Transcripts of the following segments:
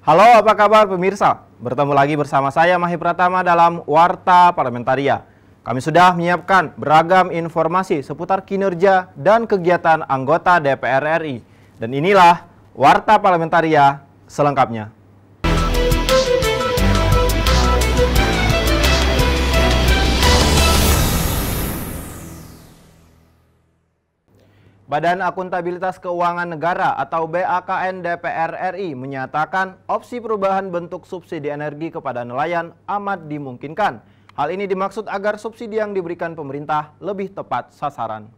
Halo, apa kabar pemirsa? Bertemu lagi bersama saya Mahi Pratama dalam Warta Parlamentaria. Kami sudah menyiapkan beragam informasi seputar kinerja dan kegiatan anggota DPR RI. Dan inilah Warta Parlamentaria selengkapnya. Badan Akuntabilitas Keuangan Negara atau BAKN DPR RI menyatakan opsi perubahan bentuk subsidi energi kepada nelayan amat dimungkinkan. Hal ini dimaksud agar subsidi yang diberikan pemerintah lebih tepat sasaran.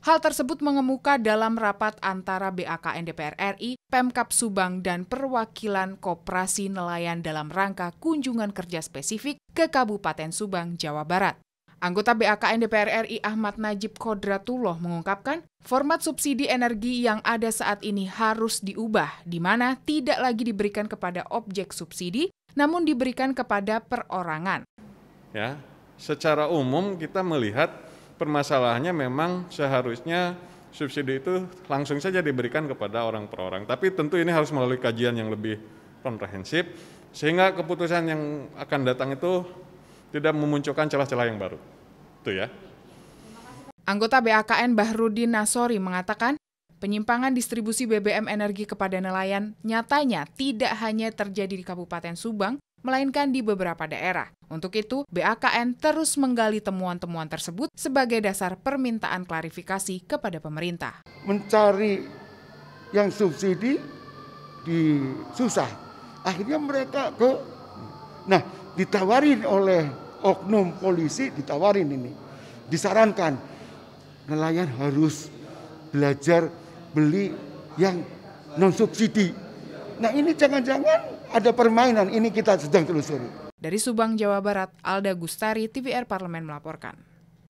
Hal tersebut mengemuka dalam rapat antara BAKN DPR RI, Pemkab Subang, dan perwakilan Koperasi Nelayan dalam rangka kunjungan kerja spesifik ke Kabupaten Subang, Jawa Barat. Anggota BAKN DPR RI Ahmad Najib Kodratullah mengungkapkan, format subsidi energi yang ada saat ini harus diubah, di mana tidak lagi diberikan kepada objek subsidi, namun diberikan kepada perorangan. Ya, secara umum kita melihat permasalahannya memang seharusnya subsidi itu langsung saja diberikan kepada orang per orang. Tapi tentu ini harus melalui kajian yang lebih komprehensif, sehingga keputusan yang akan datang itu tidak memunculkan celah-celah yang baru. Itu ya. Anggota BAKN Bahrudin Nasori mengatakan, penyimpangan distribusi BBM energi kepada nelayan nyatanya tidak hanya terjadi di Kabupaten Subang, melainkan di beberapa daerah. Untuk itu, BAKN terus menggali temuan-temuan tersebut sebagai dasar permintaan klarifikasi kepada pemerintah. Mencari yang subsidi susah. Akhirnya mereka ditawarin oleh oknum polisi, ditawarin ini. Disarankan, nelayan harus belajar beli yang non-subsidi. Nah ini jangan-jangan ada permainan, ini kita sedang telusuri. Dari Subang, Jawa Barat, Alda Gustari, TVR Parlemen melaporkan.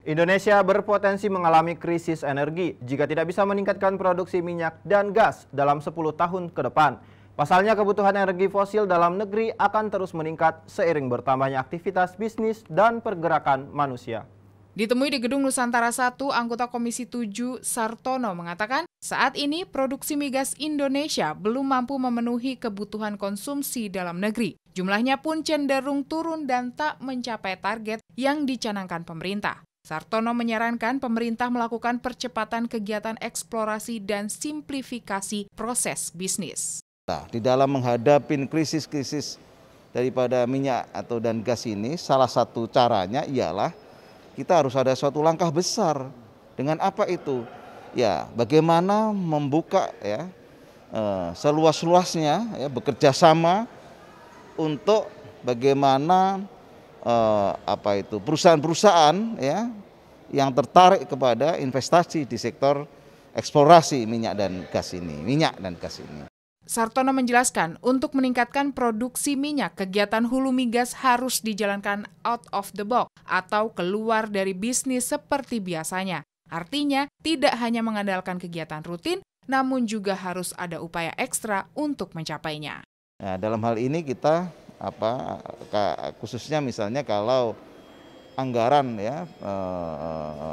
Indonesia berpotensi mengalami krisis energi jika tidak bisa meningkatkan produksi minyak dan gas dalam 10 tahun ke depan. Pasalnya kebutuhan energi fosil dalam negeri akan terus meningkat seiring bertambahnya aktivitas bisnis dan pergerakan manusia. Ditemui di Gedung Nusantara 1, anggota Komisi 7 Sartono mengatakan, saat ini produksi migas Indonesia belum mampu memenuhi kebutuhan konsumsi dalam negeri. Jumlahnya pun cenderung turun dan tak mencapai target yang dicanangkan pemerintah. Sartono menyarankan pemerintah melakukan percepatan kegiatan eksplorasi dan simplifikasi proses bisnis. Nah, di dalam menghadapi krisis-krisis daripada minyak atau dan gas ini, salah satu caranya ialah kita harus ada suatu langkah besar. Dengan apa itu? Ya, bagaimana membuka seluas-luasnya bekerja sama untuk bagaimana perusahaan-perusahaan yang tertarik kepada investasi di sektor eksplorasi minyak dan gas ini. Sartono menjelaskan, untuk meningkatkan produksi minyak, kegiatan hulu migas harus dijalankan out of the box atau keluar dari bisnis seperti biasanya. Artinya, tidak hanya mengandalkan kegiatan rutin, namun juga harus ada upaya ekstra untuk mencapainya. Nah, dalam hal ini kita khususnya misalnya kalau anggaran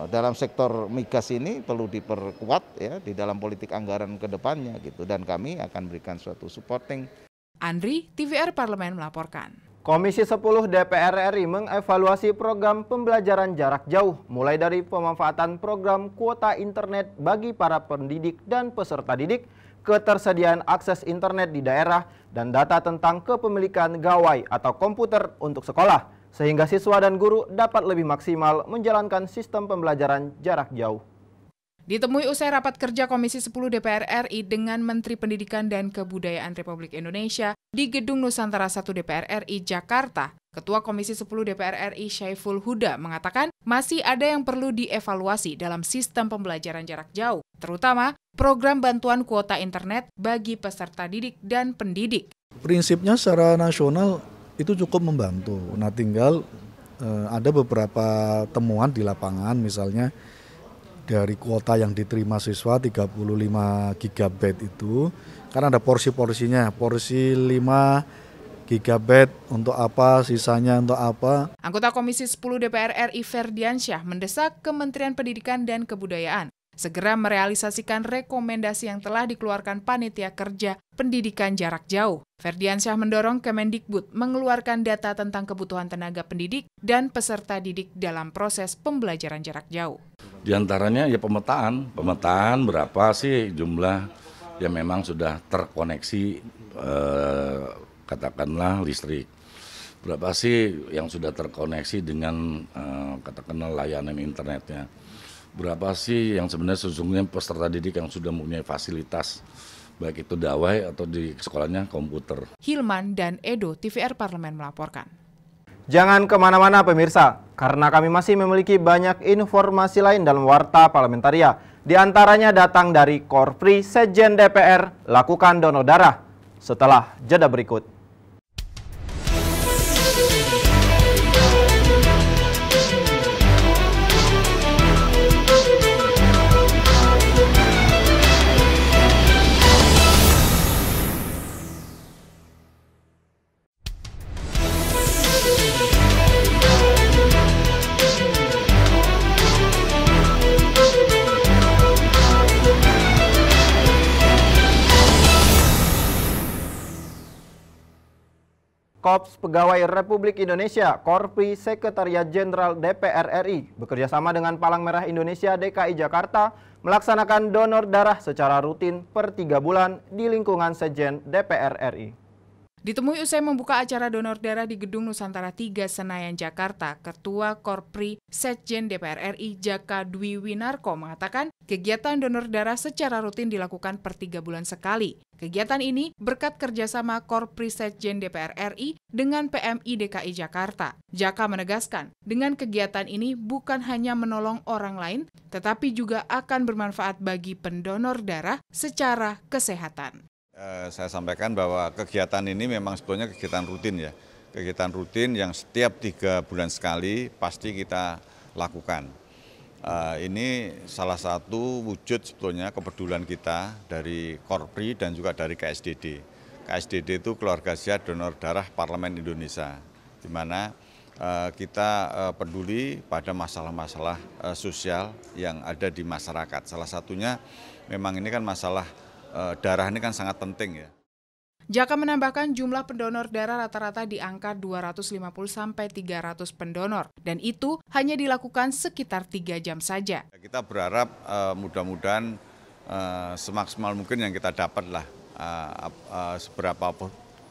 dalam sektor migas ini perlu diperkuat di dalam politik anggaran ke depannya gitu, dan kami akan berikan suatu supporting. Andri, TVR Parlemen melaporkan. Komisi 10 DPR RI mengevaluasi program pembelajaran jarak jauh mulai dari pemanfaatan program kuota internet bagi para pendidik dan peserta didik, ketersediaan akses internet di daerah, dan data tentang kepemilikan gawai atau komputer untuk sekolah, sehingga siswa dan guru dapat lebih maksimal menjalankan sistem pembelajaran jarak jauh. Ditemui usai rapat kerja Komisi 10 DPR RI dengan Menteri Pendidikan dan Kebudayaan Republik Indonesia di Gedung Nusantara 1 DPR RI Jakarta, Ketua Komisi 10 DPR RI Syaiful Huda mengatakan masih ada yang perlu dievaluasi dalam sistem pembelajaran jarak jauh, terutama program bantuan kuota internet bagi peserta didik dan pendidik. Prinsipnya secara nasional itu cukup membantu. Nah, tinggal ada beberapa temuan di lapangan, misalnya dari kuota yang diterima siswa 35 GB itu, kan ada porsi-porsinya, porsi 5 GB untuk apa, sisanya untuk apa. Anggota Komisi 10 DPR RI Ferdiansyah mendesak Kementerian Pendidikan dan Kebudayaan segera merealisasikan rekomendasi yang telah dikeluarkan Panitia Kerja Pendidikan Jarak Jauh. Ferdiansyah mendorong Kemendikbud mengeluarkan data tentang kebutuhan tenaga pendidik dan peserta didik dalam proses pembelajaran jarak jauh. Di antaranya ya pemetaan berapa sih jumlah yang memang sudah terkoneksi katakanlah listrik. Berapa sih yang sudah terkoneksi dengan katakanlah layanan internetnya. Berapa sih yang sebenarnya sesungguhnya peserta didik yang sudah mempunyai fasilitas, baik itu dawai atau di sekolahnya komputer. Hilman dan Edo, TVR Parlemen melaporkan. Jangan kemana-mana pemirsa, karena kami masih memiliki banyak informasi lain dalam Warta Parlamentaria. Di antaranya datang dari Korpri Sekjen DPR, lakukan donor darah. Setelah jeda berikut. Korps Pegawai Republik Indonesia, Korpri Sekretariat Jenderal DPR RI, bekerjasama dengan Palang Merah Indonesia DKI Jakarta, melaksanakan donor darah secara rutin per 3 bulan di lingkungan Sekjen DPR RI. Ditemui usai membuka acara donor darah di Gedung Nusantara 3 Senayan, Jakarta, Ketua Korpri Sekjen DPR RI Jaka Dwi Winarko mengatakan kegiatan donor darah secara rutin dilakukan per 3 bulan sekali. Kegiatan ini berkat kerjasama Korpri Sekjen DPR RI dengan PMI DKI Jakarta. Jaka menegaskan, dengan kegiatan ini bukan hanya menolong orang lain, tetapi juga akan bermanfaat bagi pendonor darah secara kesehatan. Saya sampaikan bahwa kegiatan ini memang sebetulnya kegiatan rutin ya. Kegiatan rutin yang setiap 3 bulan sekali pasti kita lakukan. Ini salah satu wujud sebetulnya kepedulian kita dari Korpri dan juga dari KSDD. KSDD itu Keluarga Sehat Donor Darah Parlemen Indonesia, di mana kita peduli pada masalah-masalah sosial yang ada di masyarakat. Salah satunya memang ini kan masalah darah ini kan sangat penting ya. Jaka menambahkan jumlah pendonor darah rata-rata di angka 250-300 pendonor, dan itu hanya dilakukan sekitar 3 jam saja. Kita berharap mudah-mudahan semaksimal mungkin yang kita dapat lah,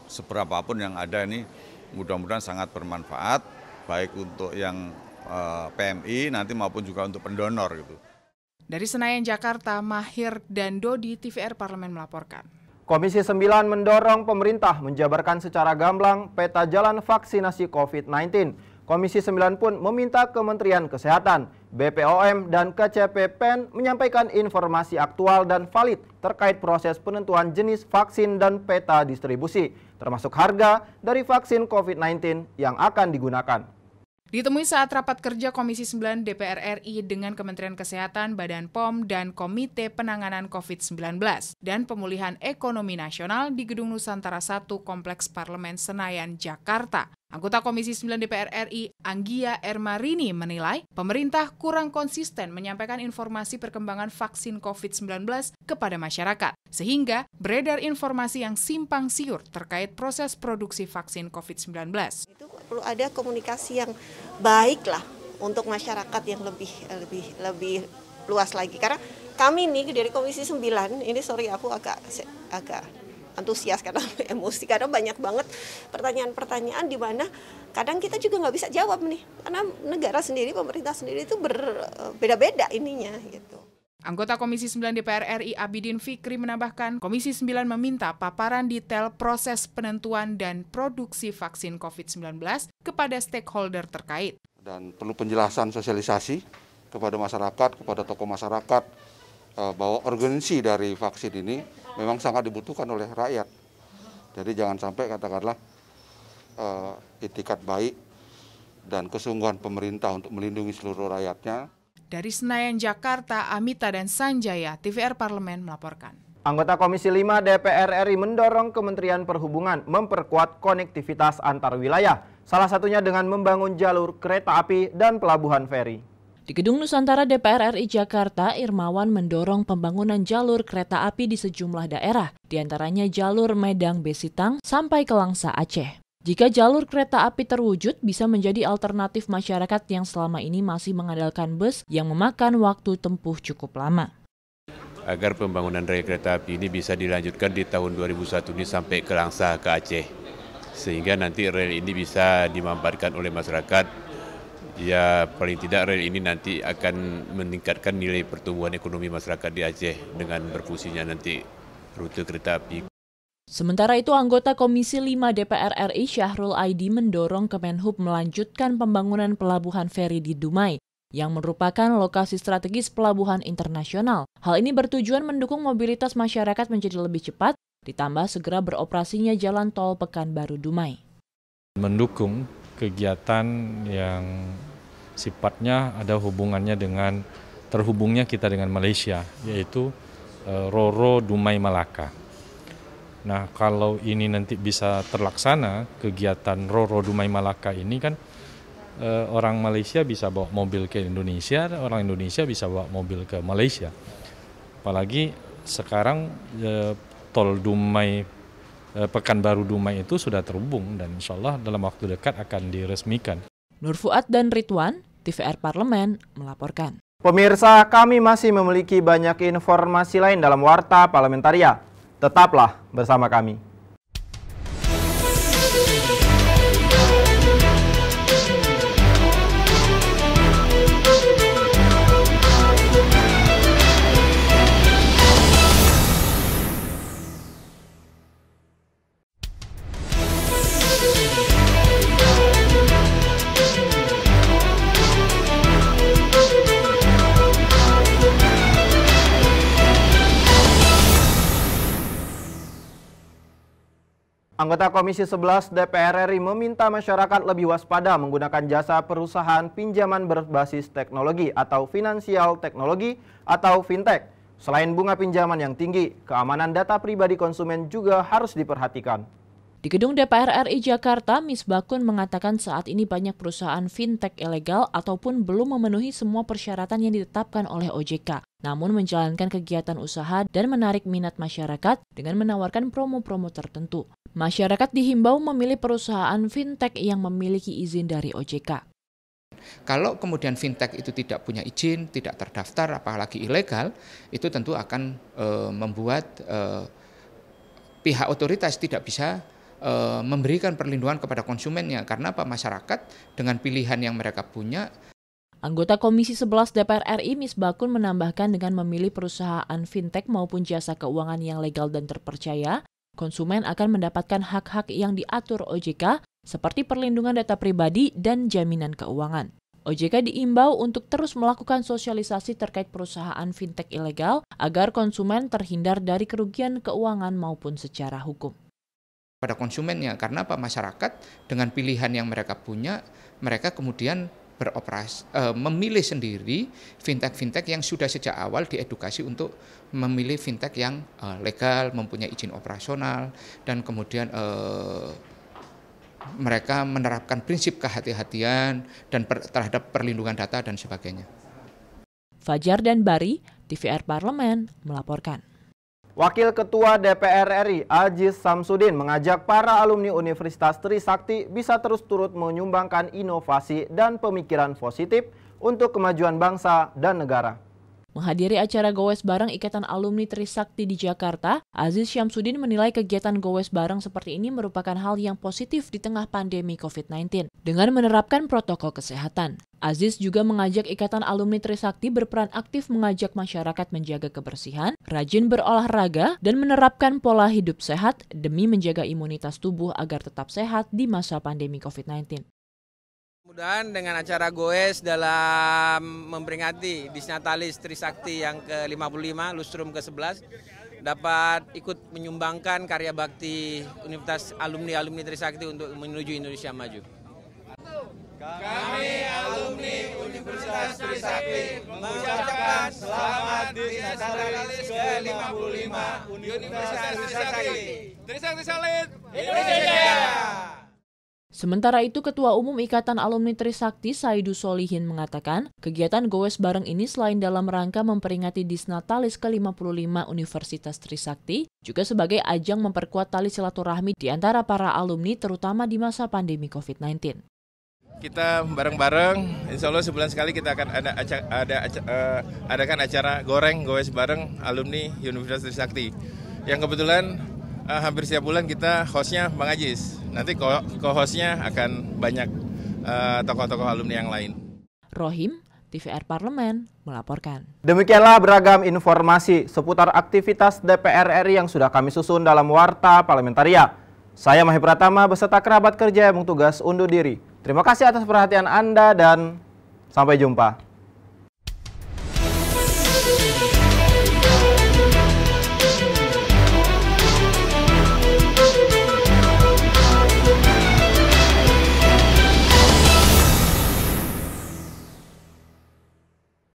seberapapun yang ada ini mudah-mudahan sangat bermanfaat, baik untuk yang PMI nanti maupun juga untuk pendonor gitu. Dari Senayan, Jakarta, Mahir dan Dodi, TVR Parlemen melaporkan. Komisi 9 mendorong pemerintah menjabarkan secara gamblang peta jalan vaksinasi COVID-19. Komisi 9 pun meminta Kementerian Kesehatan, BPOM, dan KCPPEN menyampaikan informasi aktual dan valid terkait proses penentuan jenis vaksin dan peta distribusi, termasuk harga dari vaksin COVID-19 yang akan digunakan. Ditemui saat rapat kerja Komisi 9 DPR RI dengan Kementerian Kesehatan, Badan POM, dan Komite Penanganan COVID-19 dan Pemulihan Ekonomi Nasional di Gedung Nusantara 1 Kompleks Parlemen Senayan, Jakarta. Anggota Komisi 9 DPR RI, Anggia Ermarini, menilai pemerintah kurang konsisten menyampaikan informasi perkembangan vaksin COVID-19 kepada masyarakat, sehingga beredar informasi yang simpang siur terkait proses produksi vaksin COVID-19. Itu perlu ada komunikasi yang baik lah untuk masyarakat yang lebih luas lagi. Karena kami nih dari Komisi 9, ini aku agak antusias karena emosi, karena banyak banget pertanyaan-pertanyaan di mana kadang kita juga nggak bisa jawab nih, karena negara sendiri, pemerintah sendiri itu berbeda-beda ininya gitu. Anggota Komisi 9 DPR RI Abidin Fikri menambahkan, Komisi 9 meminta paparan detail proses penentuan dan produksi vaksin COVID-19 kepada stakeholder terkait. Dan perlu penjelasan sosialisasi kepada masyarakat, kepada tokoh masyarakat, bahwa urgensi dari vaksin ini memang sangat dibutuhkan oleh rakyat. Jadi jangan sampai katakanlah itikat baik dan kesungguhan pemerintah untuk melindungi seluruh rakyatnya. Dari Senayan, Jakarta, Amita dan Sanjaya, TVR Parlemen melaporkan. Anggota Komisi 5 DPR RI mendorong Kementerian Perhubungan memperkuat konektivitas antar wilayah, salah satunya dengan membangun jalur kereta api dan pelabuhan feri. Di Gedung Nusantara DPR RI Jakarta, Irmawan mendorong pembangunan jalur kereta api di sejumlah daerah, diantaranya jalur Medang Besitang sampai ke Langsa Aceh. Jika jalur kereta api terwujud, bisa menjadi alternatif masyarakat yang selama ini masih mengandalkan bus yang memakan waktu tempuh cukup lama. Agar pembangunan rel kereta api ini bisa dilanjutkan di tahun 2001 ini sampai ke Langsa ke Aceh, sehingga nanti rel ini bisa dimanfaatkan oleh masyarakat. Ya, paling tidak rel ini nanti akan meningkatkan nilai pertumbuhan ekonomi masyarakat di Aceh dengan berfungsinya nanti rute kereta api. Sementara itu, anggota Komisi 5 DPR RI Syahrul Aidi mendorong Kemenhub melanjutkan pembangunan pelabuhan feri di Dumai, yang merupakan lokasi strategis pelabuhan internasional. Hal ini bertujuan mendukung mobilitas masyarakat menjadi lebih cepat, ditambah segera beroperasinya jalan tol Pekanbaru Dumai. Mendukung kegiatan yang sifatnya ada hubungannya dengan terhubungnya kita dengan Malaysia, yaitu Roro Dumai Malaka. Nah, kalau ini nanti bisa terlaksana, kegiatan Roro Dumai Malaka ini kan orang Malaysia bisa bawa mobil ke Indonesia, orang Indonesia bisa bawa mobil ke Malaysia. Apalagi sekarang tol Dumai Pekanbaru Dumai itu sudah terhubung dan insya Allah dalam waktu dekat akan diresmikan. Nur Fuad dan Ridwan, TVR Parlemen, melaporkan. Pemirsa, kami masih memiliki banyak informasi lain dalam Warta Parlamentaria. Tetaplah bersama kami. Anggota Komisi 11 DPR RI meminta masyarakat lebih waspada menggunakan jasa perusahaan pinjaman berbasis teknologi atau finansial teknologi atau fintech. Selain bunga pinjaman yang tinggi, keamanan data pribadi konsumen juga harus diperhatikan. Di Gedung DPR RI Jakarta, Misbakun mengatakan saat ini banyak perusahaan fintech ilegal ataupun belum memenuhi semua persyaratan yang ditetapkan oleh OJK, namun menjalankan kegiatan usaha dan menarik minat masyarakat dengan menawarkan promo-promo tertentu. Masyarakat dihimbau memilih perusahaan fintech yang memiliki izin dari OJK. Kalau kemudian fintech itu tidak punya izin, tidak terdaftar, apalagi ilegal, itu tentu akan membuat pihak otoritas tidak bisa memberikan perlindungan kepada konsumennya. Karena apa? Masyarakat dengan pilihan yang mereka punya. Anggota Komisi 11 DPR RI Misbakun menambahkan dengan memilih perusahaan fintech maupun jasa keuangan yang legal dan terpercaya, konsumen akan mendapatkan hak-hak yang diatur OJK seperti perlindungan data pribadi dan jaminan keuangan. OJK diimbau untuk terus melakukan sosialisasi terkait perusahaan fintech ilegal agar konsumen terhindar dari kerugian keuangan maupun secara hukum. Pada konsumennya, karena apa? Masyarakat dengan pilihan yang mereka punya, mereka kemudian memilih sendiri fintech-fintech yang sudah sejak awal diedukasi untuk memilih fintech yang legal, mempunyai izin operasional, dan kemudian mereka menerapkan prinsip kehati-hatian dan terhadap perlindungan data dan sebagainya. Fajar dan Bari, TVR Parlemen, melaporkan. Wakil Ketua DPR RI Aziz Samsudin mengajak para alumni Universitas Trisakti bisa terus turut menyumbangkan inovasi dan pemikiran positif untuk kemajuan bangsa dan negara. Menghadiri acara Gowes Bareng Ikatan Alumni Trisakti di Jakarta, Aziz Syamsuddin menilai kegiatan Gowes Bareng seperti ini merupakan hal yang positif di tengah pandemi COVID-19 dengan menerapkan protokol kesehatan. Aziz juga mengajak Ikatan Alumni Trisakti berperan aktif mengajak masyarakat menjaga kebersihan, rajin berolahraga, dan menerapkan pola hidup sehat demi menjaga imunitas tubuh agar tetap sehat di masa pandemi COVID-19. Mudah-mudahan dengan acara Goes dalam memperingati Disnatalis Trisakti yang ke-55, Lustrum ke-11, dapat ikut menyumbangkan karya bakti Universitas Alumni Trisakti untuk menuju Indonesia maju. Kami alumni Universitas Trisakti mengucapkan selamat Disnatalis ke-55 Universitas Trisakti. Trisakti Salit Indonesia! Sementara itu, Ketua Umum Ikatan Alumni Trisakti Saidu Solihin mengatakan, kegiatan Gowes Bareng ini selain dalam rangka memperingati Disnatalis ke-55 Universitas Trisakti, juga sebagai ajang memperkuat tali silaturahmi di antara para alumni terutama di masa pandemi COVID-19. Kita bareng-bareng, insya Allah sebulan sekali kita akan adakan acara goreng Gowes Bareng alumni Universitas Trisakti. Yang kebetulan hampir setiap bulan kita hostnya Bang Ajis. Nanti co-hostnya akan banyak tokoh-tokoh alumni yang lain. Rohim, TVR Parlemen, melaporkan. Demikianlah beragam informasi seputar aktivitas DPR RI yang sudah kami susun dalam Warta Parlementaria. Saya Mahir Pratama beserta kerabat kerja yang bertugas undur diri. Terima kasih atas perhatian Anda dan sampai jumpa.